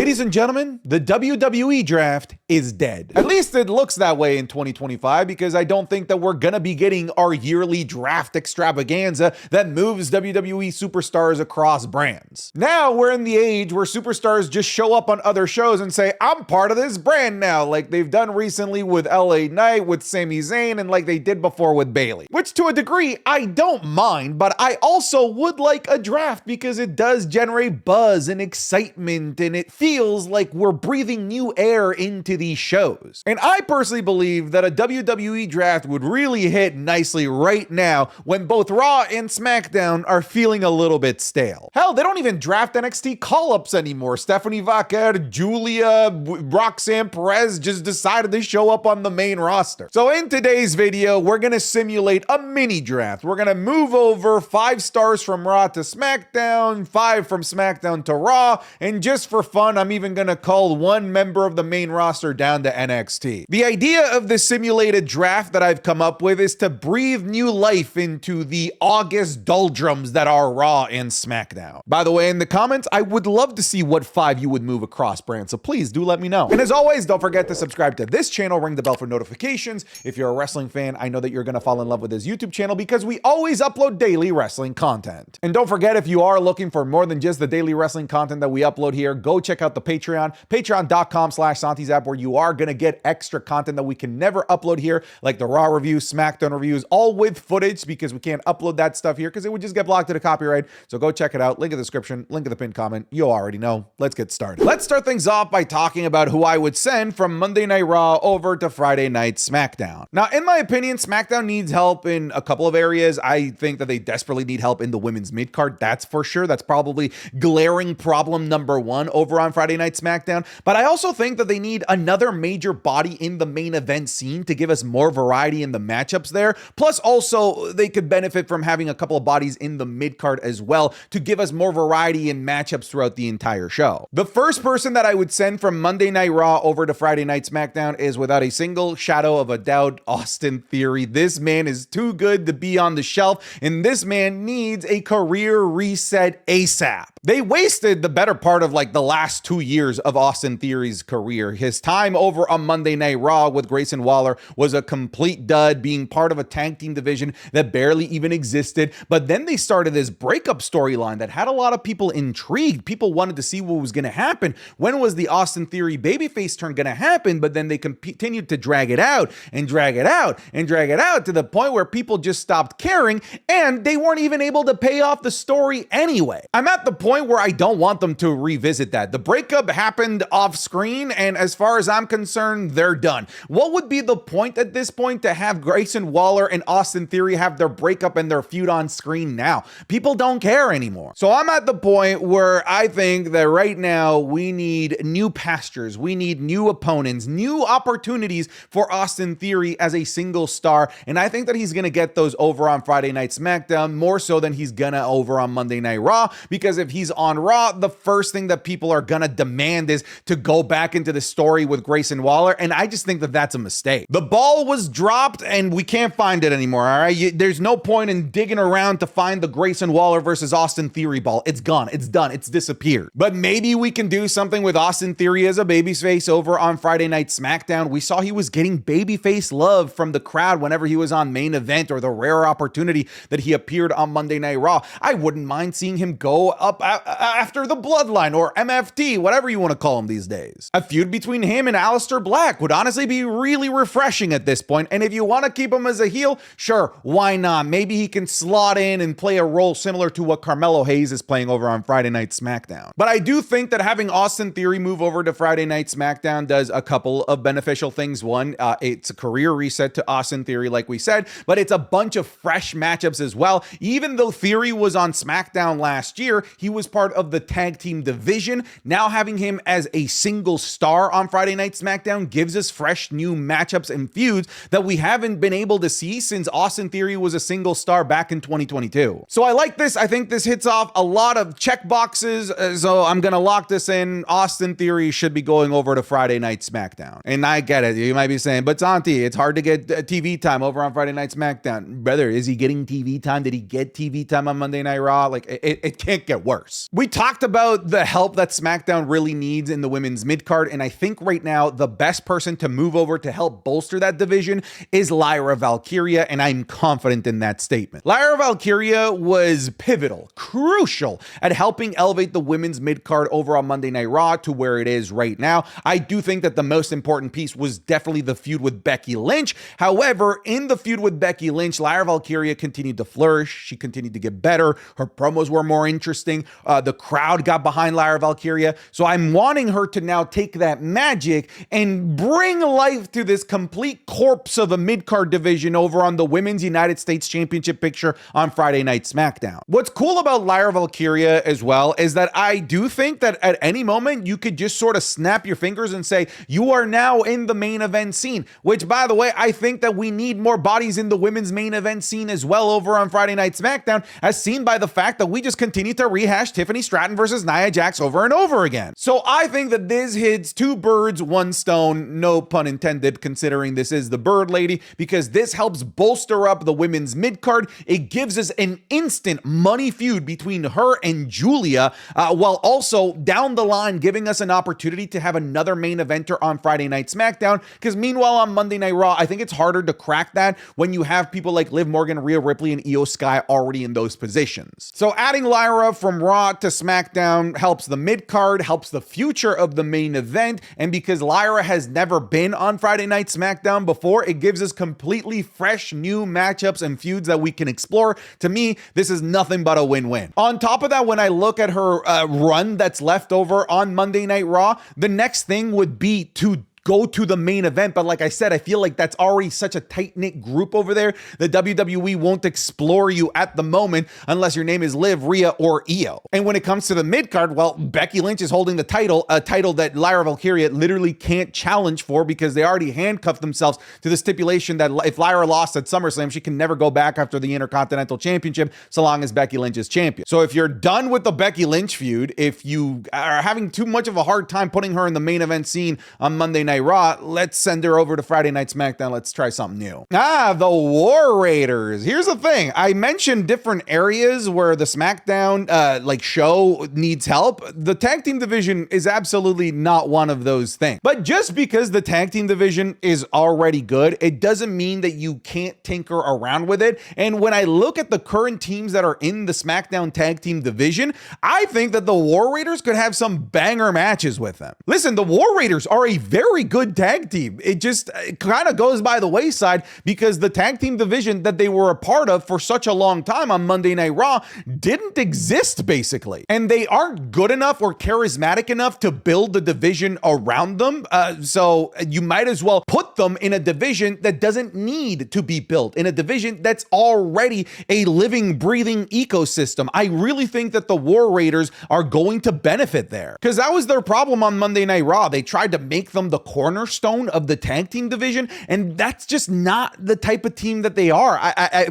Ladies and gentlemen, the WWE draft is dead. At least it looks that way in 2025, because I don't think that we're gonna be getting our yearly draft extravaganza that moves WWE superstars across brands. Now we're in the age where superstars just show up on other shows and say, I'm part of this brand now, like they've done recently with LA Knight, with Sami Zayn, and like they did before with Bayley. Which to a degree, I don't mind, but I also would like a draft because it does generate buzz and excitement, and it feels like we're breathing new air into these shows. And I personally believe that a WWE draft would really hit nicely right now when both Raw and SmackDown are feeling a little bit stale. Hell, they don't even draft NXT call-ups anymore. Stephanie Vaquer, Julia, Roxanne Perez just decided to show up on the main roster. So in today's video, we're gonna simulate a mini draft. We're gonna move over 5 stars from Raw to SmackDown, 5 from SmackDown to Raw, and just for fun, I'm even gonna call one member of the main roster down to NXT. The idea of this simulated draft that I've come up with is to breathe new life into the August doldrums that are Raw and SmackDown. By the way, in the comments, I would love to see what 5 you would move across brands, so please do let me know. And as always, don't forget to subscribe to this channel, ring the bell for notifications. If you're a wrestling fan, I know that you're gonna fall in love with this YouTube channel because we always upload daily wrestling content. And don't forget, if you are looking for more than just the daily wrestling content that we upload here, go check out the Patreon, patreon.com/SantiZap, where you are gonna get extra content that we can never upload here, like the Raw reviews, SmackDown reviews, all with footage, because we can't upload that stuff here because it would just get blocked to the copyright. So go check it out. Link in the description, link in the pinned comment. You already know. Let's get started. Let's start things off by talking about who I would send from Monday Night Raw over to Friday Night SmackDown. Now, in my opinion, SmackDown needs help in a couple of areas. I think that they desperately need help in the women's mid-card. That's for sure. That's probably glaring problem number 1 over on Friday Night SmackDown. But I also think that they need another major body in the main event scene to give us more variety in the matchups there. Plus, also, they could benefit from having a couple of bodies in the mid-card as well to give us more variety in matchups throughout the entire show. The first person that I would send from Monday Night Raw over to Friday Night SmackDown is, without a single shadow of a doubt, Austin Theory. This man is too good to be on the shelf, and this man needs a career reset ASAP. They wasted the better part of like the last 2 years of Austin Theory's career. His time over on Monday Night Raw with Grayson Waller was a complete dud, being part of a tag team division that barely even existed. But then they started this breakup storyline that had a lot of people intrigued. People wanted to see what was going to happen. When was the Austin Theory babyface turn going to happen? But then they continued to drag it out and drag it out and drag it out to the point where people just stopped caring, and they weren't even able to pay off the story anyway. I'm at the point where I don't want them to revisit that. The breakup happened off screen, and as far as I'm concerned, they're done. What would be the point at this point to have Grayson Waller and Austin Theory have their breakup and their feud on screen now? People don't care anymore. So I'm at the point where I think that right now we need new pastures. We need new opponents, new opportunities for Austin Theory as a single star. And I think that he's going to get those over on Friday Night SmackDown more so than he's going to over on Monday Night Raw, because if he's on Raw, the first thing that people are going to demand is to go back into the story with Grayson Waller. And I just think that that's a mistake. The ball was dropped and we can't find it anymore. All right. There's no point in digging around to find the Grayson Waller versus Austin Theory ball. It's gone. It's done. It's disappeared. But maybe we can do something with Austin Theory as a babyface over on Friday Night SmackDown. We saw he was getting babyface love from the crowd whenever he was on Main Event, or the rare opportunity that he appeared on Monday Night Raw. I wouldn't mind seeing him go up after the Bloodline, or MFT, whatever you want to call him these days. A feud between him and Aleister Black would honestly be really refreshing at this point. And if you want to keep him as a heel, sure, why not? Maybe he can slot in and play a role similar to what Carmelo Hayes is playing over on Friday Night SmackDown. But I do think that having Austin Theory move over to Friday Night SmackDown does a couple of beneficial things. One, it's a career reset to Austin Theory, like we said, but it's a bunch of fresh matchups as well. Even though Theory was on SmackDown last year, he was part of the tag team division. Now having him as a single star on Friday Night SmackDown gives us fresh new matchups and feuds that we haven't been able to see since Austin Theory was a single star back in 2022. So I like this. I think this hits off a lot of check boxes. So I'm going to lock this in. Austin Theory should be going over to Friday Night SmackDown. And I get it. You might be saying, but Santi, it's hard to get TV time over on Friday Night SmackDown. Brother, is he getting TV time? Did he get TV time on Monday Night Raw? Like, it can't get worse. force. We talked about the help that SmackDown really needs in the women's mid-card, and I think right now the best person to move over to help bolster that division is Lyra Valkyria, and I'm confident in that statement. Lyra Valkyria was pivotal, crucial at helping elevate the women's mid-card over on Monday Night Raw to where it is right now. I do think that the most important piece was definitely the feud with Becky Lynch. However, in the feud with Becky Lynch, Lyra Valkyria continued to flourish. She continued to get better. Her promos were more interesting. The crowd got behind Lyra Valkyria. So I'm wanting her to now take that magic and bring life to this complete corpse of a mid-card division over on the Women's United States Championship picture on Friday Night SmackDown. What's cool about Lyra Valkyria as well is that I do think that at any moment you could just sort of snap your fingers and say, you are now in the main event scene, which, by the way, I think that we need more bodies in the women's main event scene as well over on Friday Night SmackDown, as seen by the fact that we just continue to rehash Tiffany Stratton versus Nia Jax over and over again. So I think that this hits two birds, one stone, no pun intended, considering this is the Bird Lady, because this helps bolster up the women's mid-card. It gives us an instant money feud between her and Julia, while also down the line giving us an opportunity to have another main eventer on Friday Night SmackDown, because meanwhile on Monday Night Raw, I think it's harder to crack that when you have people like Liv Morgan, Rhea Ripley, and Io Sky already in those positions. So adding Lyra from Raw to SmackDown helps the mid-card, helps the future of the main event, and because Lyra has never been on Friday Night SmackDown before, it gives us completely fresh new matchups and feuds that we can explore. To me, this is nothing but a win-win. On top of that, when I look at her run that's left over on Monday Night Raw, the next thing would be to go to the main event. But like I said, I feel like that's already such a tight-knit group over there. The WWE won't explore you at the moment unless your name is Liv, Rhea, or Io. And when it comes to the mid-card, well, Becky Lynch is holding the title, a title that Lyra Valkyria literally can't challenge for because they already handcuffed themselves to the stipulation that if Lyra lost at SummerSlam, she can never go back after the Intercontinental Championship so long as Becky Lynch is champion. So if you're done with the Becky Lynch feud, if you are having too much of a hard time putting her in the main event scene on Monday Night Raw, let's send her over to Friday Night SmackDown. Let's try something new. The War Raiders. Here's the thing. I mentioned different areas where the SmackDown show needs help. The tag team division is absolutely not one of those things. But just because the tag team division is already good, it doesn't mean that you can't tinker around with it. And when I look at the current teams that are in the SmackDown tag team division, I think that the War Raiders could have some banger matches with them. Listen, the War Raiders are a very good tag team. It just kind of goes by the wayside because the tag team division that they were a part of for such a long time on Monday Night Raw didn't exist basically. And they aren't good enough or charismatic enough to build the division around them. So you might as well put them in a division that doesn't need to be built, in a division that's already a living, breathing ecosystem. I really think that the War Raiders are going to benefit there because that was their problem on Monday Night Raw. They tried to make them the cornerstone of the tag team division, and that's just not the type of team that they are.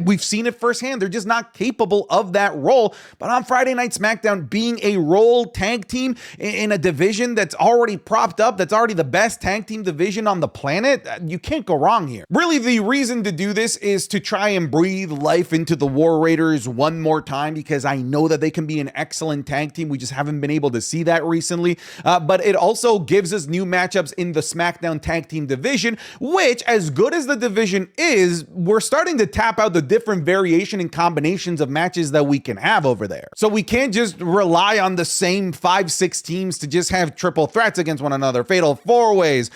We've seen it firsthand. They're just not capable of that role. But on Friday Night SmackDown, being a role tag team in a division that's already propped up, that's already the best tag team division on the planet, you can't go wrong here. Really, the reason to do this is to try and breathe life into the War Raiders one more time, because I know that they can be an excellent tag team. We just haven't been able to see that recently. But it also gives us new matchups in the SmackDown tag team division, which, as good as the division is, we're starting to tap out the different variation and combinations of matches that we can have over there. So we can't just rely on the same 5-6 teams to just have triple threats against one another, fatal four-ways,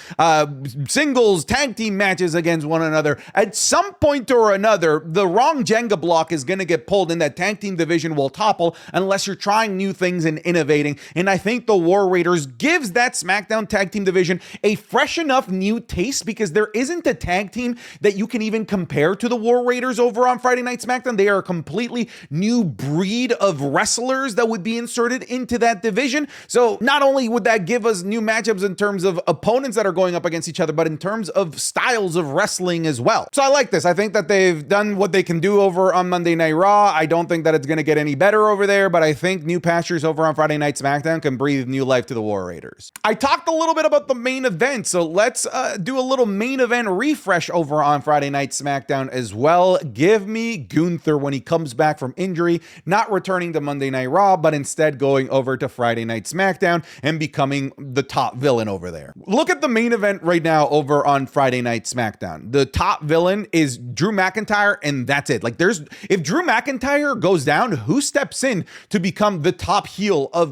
singles, tag team matches against one another. At some point or another, the wrong Jenga block is going to get pulled and that tag team division will topple unless you're trying new things and innovating. And I think the War Raiders gives that SmackDown tag team division a fresh enough new taste, because there isn't a tag team that you can even compare to the War Raiders over on Friday Night SmackDown. They are a completely new breed of wrestlers that would be inserted into that division. So not only would that give us new matchups in terms of opponents that are going up against each other, but in terms of styles of wrestling as well. So I like this. I think that they've done what they can do over on Monday Night Raw. I don't think that it's going to get any better over there, but I think new pastures over on Friday Night SmackDown can breathe new life to the War Raiders. I talked a little bit about the main event event. So let's do a little main event refresh over on Friday Night SmackDown as well. Give me Gunther when he comes back from injury, not returning to Monday Night Raw, but instead going over to Friday Night SmackDown and becoming the top villain over there. Look at the main event right now over on Friday Night SmackDown. The top villain is Drew McIntyre, and that's it. Like, if Drew McIntyre goes down, who steps in to become the top heel of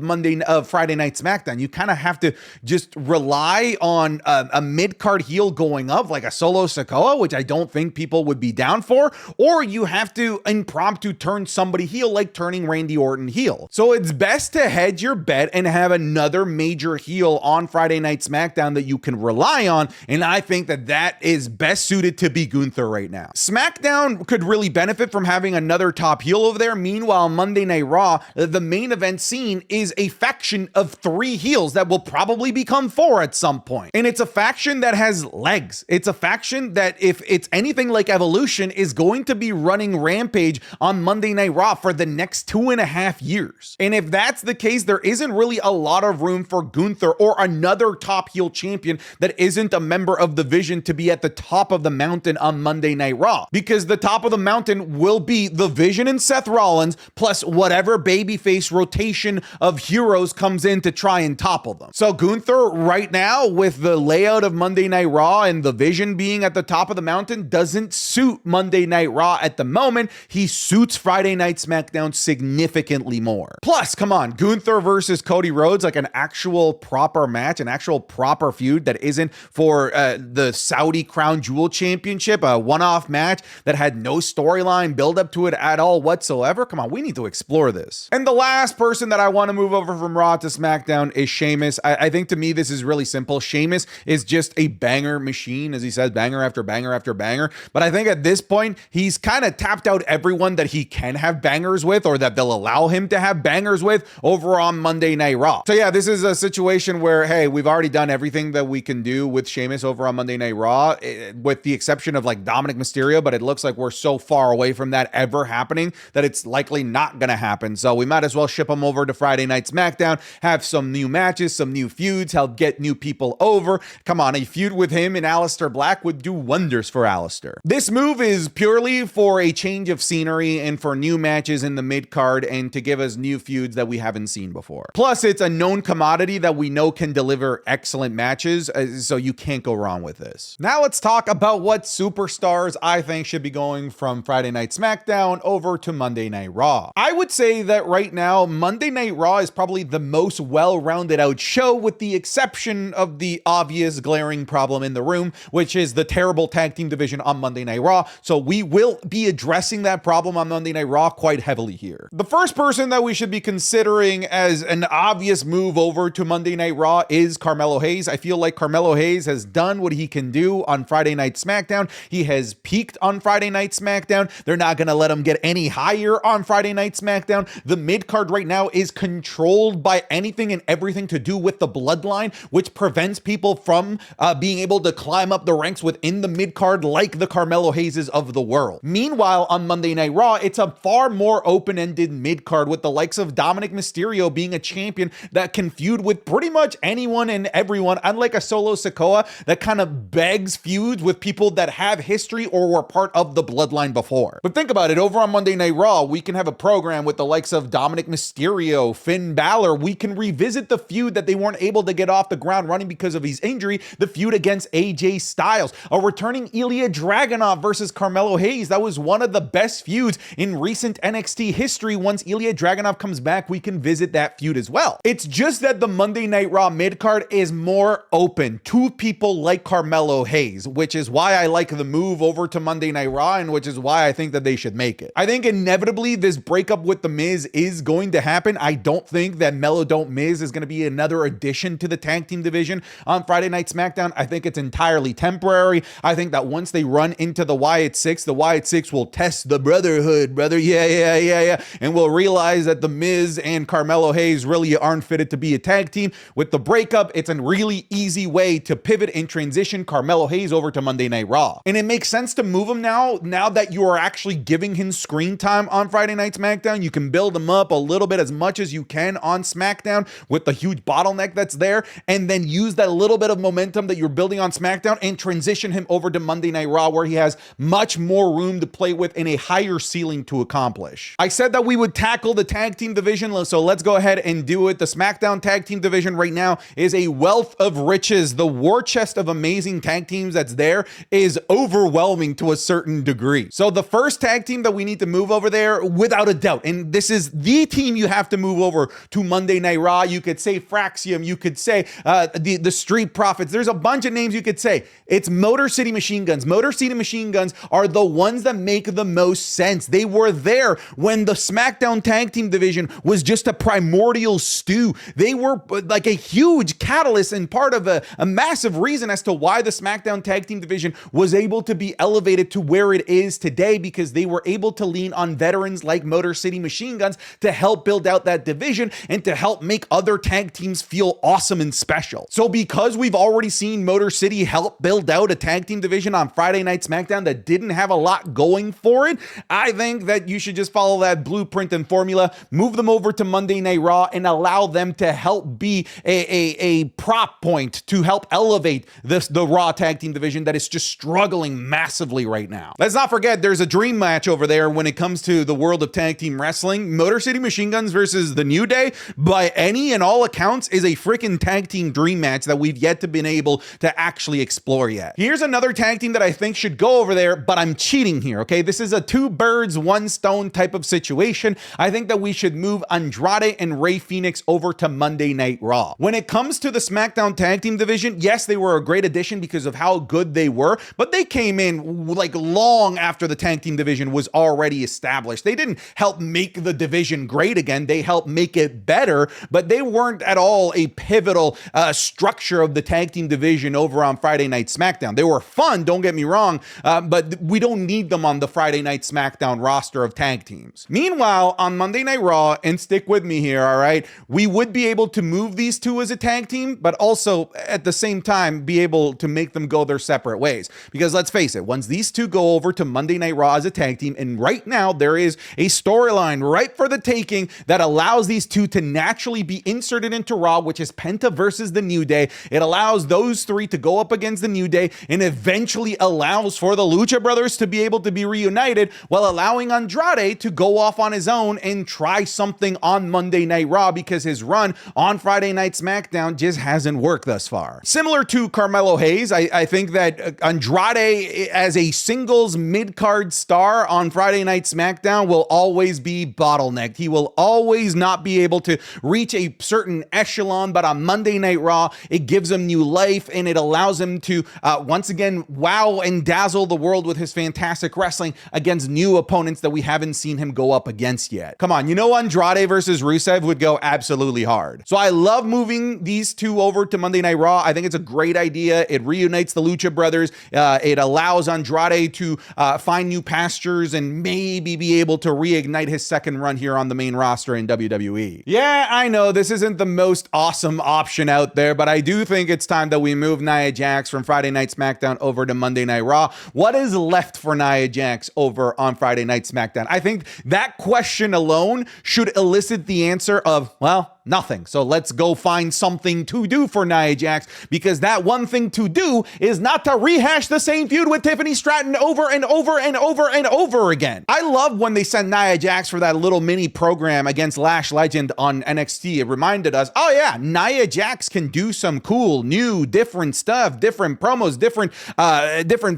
Friday Night SmackDown? You kind of have to just rely on a mid-card heel going up, like a Solo Sikoa, which I don't think people would be down for, or you have to impromptu turn somebody heel, like turning Randy Orton heel. So it's best to hedge your bet and have another major heel on Friday Night SmackDown that you can rely on, and I think that is best suited to be Gunther right now. SmackDown could really benefit from having another top heel over there. Meanwhile, Monday Night Raw, the main event scene is a faction of 3 heels that will probably become 4 at some point. And it's a faction that has legs. It's a faction that, if it's anything like Evolution, is going to be running Rampage on Monday Night Raw for the next 2.5 years. And if that's the case, there isn't really a lot of room for Gunther or another top heel champion that isn't a member of the Vision to be at the top of the mountain on Monday Night Raw. Because the top of the mountain will be the Vision and Seth Rollins, plus whatever babyface rotation of heroes comes in to try and topple them. So Gunther right now, with the layout of Monday Night Raw and the Vision being at the top of the mountain, doesn't suit Monday Night Raw at the moment. He suits Friday Night SmackDown significantly more. Plus, come on, Gunther versus Cody Rhodes, like an actual proper match, an actual proper feud that isn't for the Saudi Crown Jewel Championship, a one-off match that had no storyline build up to it at all whatsoever. Come on, we need to explore this. And the last person that I want to move over from Raw to SmackDown is Sheamus. I think, to me, this is really simple. Sheamus is just a banger machine, as he says, banger after banger after banger. But I think at this point, he's kind of tapped out everyone that he can have bangers with, or that they'll allow him to have bangers with, over on Monday Night Raw. So yeah, this is a situation where, hey, we've already done everything that we can do with Sheamus over on Monday Night Raw, with the exception of like Dominic Mysterio, but it looks like we're so far away from that ever happening that it's likely not gonna happen. So we might as well ship him over to Friday Night SmackDown, have some new matches, some new feuds, help get new people over. Come on, a feud with him and Aleister Black would do wonders for Aleister. This move is purely for a change of scenery and for new matches in the mid-card and to give us new feuds that we haven't seen before. Plus, it's a known commodity that we know can deliver excellent matches, so you can't go wrong with this. Now let's talk about what superstars I think should be going from Friday Night SmackDown over to Monday Night Raw. I would say that right now, Monday Night Raw is probably the most well-rounded out show, with the exception of the obvious glaring problem in the room, which is the terrible tag team division on Monday Night Raw. So we will be addressing that problem on Monday Night Raw quite heavily here. The first person that we should be considering as an obvious move over to Monday Night Raw is Carmelo Hayes. I feel like Carmelo Hayes has done what he can do on Friday Night SmackDown. He has peaked on Friday Night SmackDown. They're not going to let him get any higher on Friday Night SmackDown. The mid-card right now is controlled by anything and everything to do with the bloodline, which prevents people from being able to climb up the ranks within the mid-card like the Carmelo Hayeses of the world. Meanwhile, on Monday Night Raw, it's a far more open-ended mid-card, with the likes of Dominic Mysterio being a champion that can feud with pretty much anyone and everyone, unlike a Solo Sikoa that kind of begs feuds with people that have history or were part of the bloodline before. But think about it, over on Monday Night Raw, we can have a program with the likes of Dominic Mysterio, Finn Balor. We can revisit the feud that they weren't able to get off the ground running because of his injury, the feud against AJ Styles, a returning Ilya Dragunov versus Carmelo Hayes. That was one of the best feuds in recent NXT history. Once Ilya Dragunov comes back, we can visit that feud as well. It's just that the Monday Night Raw mid-card is more open to people like Carmelo Hayes, which is why I like the move over to Monday Night Raw, and which is why I think that they should make it. I think inevitably this breakup with The Miz is going to happen. I don't think that Mellow Don't Miz is going to be another addition to the tag team division on Friday Night SmackDown. I think it's entirely temporary. I think that once they run into the Wyatt Six will test the brotherhood, brother. Yeah. And we'll realize that The Miz and Carmelo Hayes really aren't fitted to be a tag team. With the breakup, it's a really easy way to pivot and transition Carmelo Hayes over to Monday Night Raw. And it makes sense to move him now that you are actually giving him screen time on Friday Night SmackDown. You can build him up a little bit, as much as you can on SmackDown with the huge bottleneck that's there, and then use that little little bit of momentum that you're building on SmackDown and transition him over to Monday Night Raw, where he has much more room to play with and a higher ceiling to accomplish. I said that we would tackle the tag team division, so let's go ahead and do it. The SmackDown tag team division right now is a wealth of riches. The war chest of amazing tag teams that's there is overwhelming to a certain degree. So the first tag team that we need to move over there, without a doubt, and this is the team you have to move over to Monday Night Raw. You could say Fraxium, you could say the Street Profits. There's a bunch of names you could say. It's Motor City Machine Guns. Motor City Machine Guns are the ones that make the most sense. They were there when the SmackDown tag team division was just a primordial stew. They were like a huge catalyst and part of a massive reason as to why the SmackDown tag team division was able to be elevated to where it is today, because they were able to lean on veterans like Motor City Machine Guns to help build out that division and to help make other tag teams feel awesome and special. So because we've already seen Motor City help build out a tag team division on Friday Night SmackDown that didn't have a lot going for it, I think that you should just follow that blueprint and formula, move them over to Monday Night Raw and allow them to help be a prop point to help elevate the Raw tag team division that is just struggling massively right now. Let's not forget there's a dream match over there when it comes to the world of tag team wrestling. Motor City Machine Guns versus the New Day, by any and all accounts, is a freaking tag team dream match that we've yet to been able to actually explore yet. Here's another tag team that I think should go over there, but I'm cheating here, okay? This is a two birds, one stone type of situation. I think that we should move Andrade and Rey Fenix over to Monday Night Raw. When it comes to the SmackDown tag team division, yes, they were a great addition because of how good they were, but they came in like long after the tag team division was already established. They didn't help make the division great again. They helped make it better, but they weren't at all a pivotal structure of the tag team division over on Friday Night SmackDown. They were fun, don't get me wrong, but we don't need them on the Friday Night SmackDown roster of tag teams. Meanwhile, on Monday Night Raw, and stick with me here, all right, we would be able to move these two as a tag team, but also at the same time be able to make them go their separate ways. Because let's face it, once these two go over to Monday Night Raw as a tag team, and right now there is a storyline right for the taking that allows these two to naturally be inserted into Raw, which is Penta versus the New Day. It allows those three to go up against the New Day and eventually allows for the Lucha Brothers to be able to be reunited while allowing Andrade to go off on his own and try something on Monday Night Raw, because his run on Friday Night SmackDown just hasn't worked thus far. Similar to Carmelo Hayes, I think that Andrade as a singles mid-card star on Friday Night SmackDown will always be bottlenecked. He will always not be able to reach a certain echelon, but on Monday Night Raw, it gives him new life and it allows him to once again wow and dazzle the world with his fantastic wrestling against new opponents that we haven't seen him go up against yet. Come on, you know Andrade versus Rusev would go absolutely hard. So I love moving these two over to Monday Night Raw. I think it's a great idea. It reunites the Lucha Brothers. It allows Andrade to find new pastures and maybe be able to reignite his second run here on the main roster in WWE. Yeah, I know this isn't the most awesome option out there, but I do think it's time that we move Nia Jax from Friday Night SmackDown over to Monday Night Raw. What is left for Nia Jax over on Friday Night SmackDown? I think that question alone should elicit the answer of, well, nothing. So let's go find something to do for Nia Jax, because that one thing to do is not to rehash the same feud with Tiffany Stratton over and over and over and over again. I love when they sent Nia Jax for that little mini program against Lash Legend on NXT. It reminded us, oh yeah, Nia Jax can do some cool, new, different stuff, different promos, different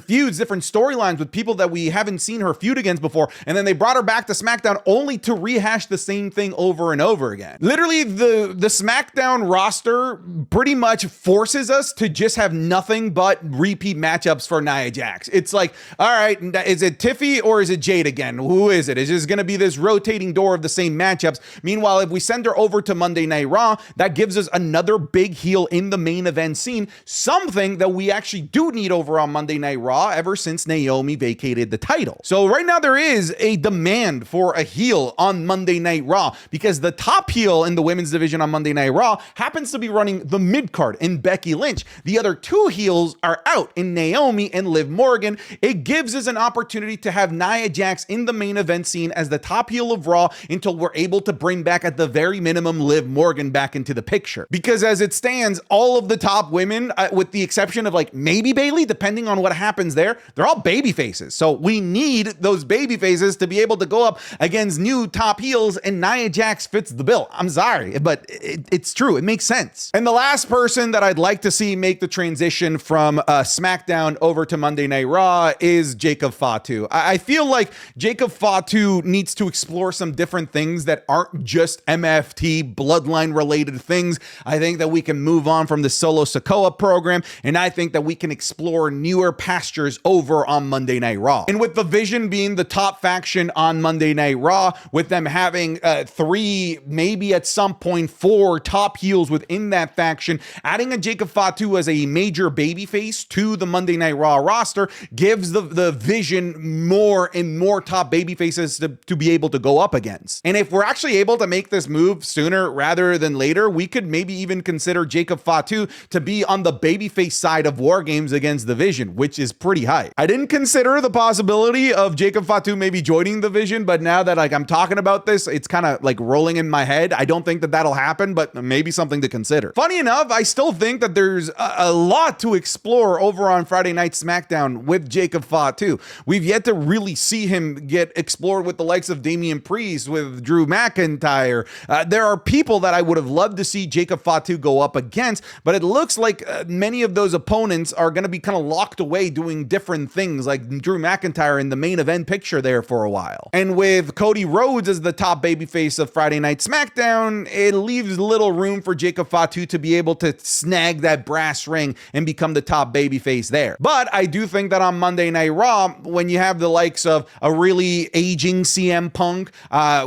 feuds, different storylines with people that we haven't seen her feud against before. And then they brought her back to SmackDown only to rehash the same thing over and over again. Literally, the SmackDown roster pretty much forces us to just have nothing but repeat matchups for Nia Jax. It's like, all right, is it Tiffy or is it Jade again? Who is it? It's just going to be this rotating door of the same matchups. Meanwhile, if we send her over to Monday Night Raw, that gives us another big heel in the main event scene, something that we actually do need over on Monday Night Raw ever since Naomi vacated the title. So right now there is a demand for a heel on Monday Night Raw, because the top heel in the women's women's division on Monday Night Raw happens to be running the mid-card in Becky Lynch. The other two heels are out in Naomi and Liv Morgan. It gives us an opportunity to have Nia Jax in the main event scene as the top heel of Raw until we're able to bring back at the very minimum Liv Morgan back into the picture. Because as it stands, all of the top women, with the exception of like maybe Bayley, depending on what happens there, they're all baby faces. So we need those baby faces to be able to go up against new top heels, and Nia Jax fits the bill. I'm sorry, but it's true. It makes sense. And the last person that I'd like to see make the transition from SmackDown over to Monday Night Raw is Jacob Fatu. I feel like Jacob Fatu needs to explore some different things that aren't just MFT bloodline related things. I think that we can move on from the Solo Sikoa program, and I think that we can explore newer pastures over on Monday Night Raw. And with the Vision being the top faction on Monday Night Raw, with them having 3, maybe at some point 4 top heels within that faction, adding a Jacob Fatu as a major babyface to the Monday Night Raw roster gives the Vision more and more top babyfaces to be able to go up against. And if we're actually able to make this move sooner rather than later, we could maybe even consider Jacob Fatu to be on the babyface side of War Games against the Vision, which is pretty high. I didn't consider the possibility of Jacob Fatu maybe joining the Vision, but now that I'm talking about this, it's kind of like rolling in my head. I don't think that that'll happen, but maybe something to consider. Funny enough, I still think that there's a lot to explore over on Friday Night SmackDown with Jacob Fatu. We've yet to really see him get explored with the likes of Damian Priest, with Drew McIntyre. There are people that I would have loved to see Jacob Fatu go up against, but it looks like many of those opponents are going to be kind of locked away doing different things, like Drew McIntyre in the main event picture there for a while. And with Cody Rhodes as the top babyface of Friday Night SmackDown, it leaves little room for Jacob Fatu to be able to snag that brass ring and become the top babyface there. But I do think that on Monday Night Raw, when you have the likes of a really aging CM Punk,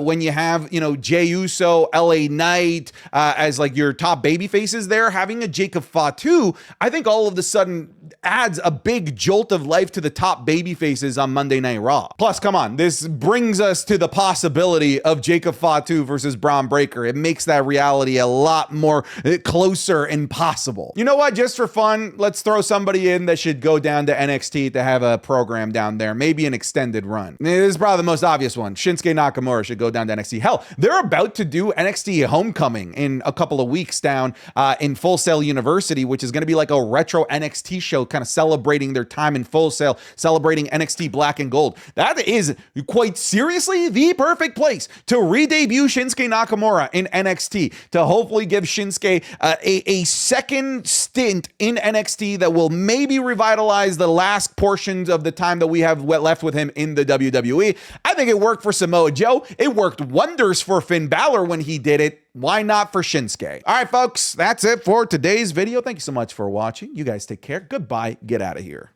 when you have, Jey Uso, LA Knight as like your top babyfaces there, having a Jacob Fatu, I think all of a sudden adds a big jolt of life to the top babyfaces on Monday Night Raw. Plus, come on, this brings us to the possibility of Jacob Fatu versus Braun Breaker. It makes that reality a lot more closer and possible. You know what? Just for fun, let's throw somebody in that should go down to NXT to have a program down there, maybe an extended run. This is probably the most obvious one. Shinsuke Nakamura should go down to NXT. Hell, they're about to do NXT Homecoming in a couple of weeks down in Full Sail University, which is going to be like a retro NXT show, kind of celebrating their time in Full Sail, celebrating NXT Black and Gold. That is quite seriously the perfect place to re-debut Shinsuke Nakamura in NXT, to hopefully give Shinsuke a second stint in NXT that will maybe revitalize the last portions of the time that we have left with him in the WWE. I think it worked for Samoa Joe. It worked wonders for Finn Balor when he did it. Why not for Shinsuke? All right, folks, that's it for today's video. Thank you so much for watching. You guys take care. Goodbye. Get out of here.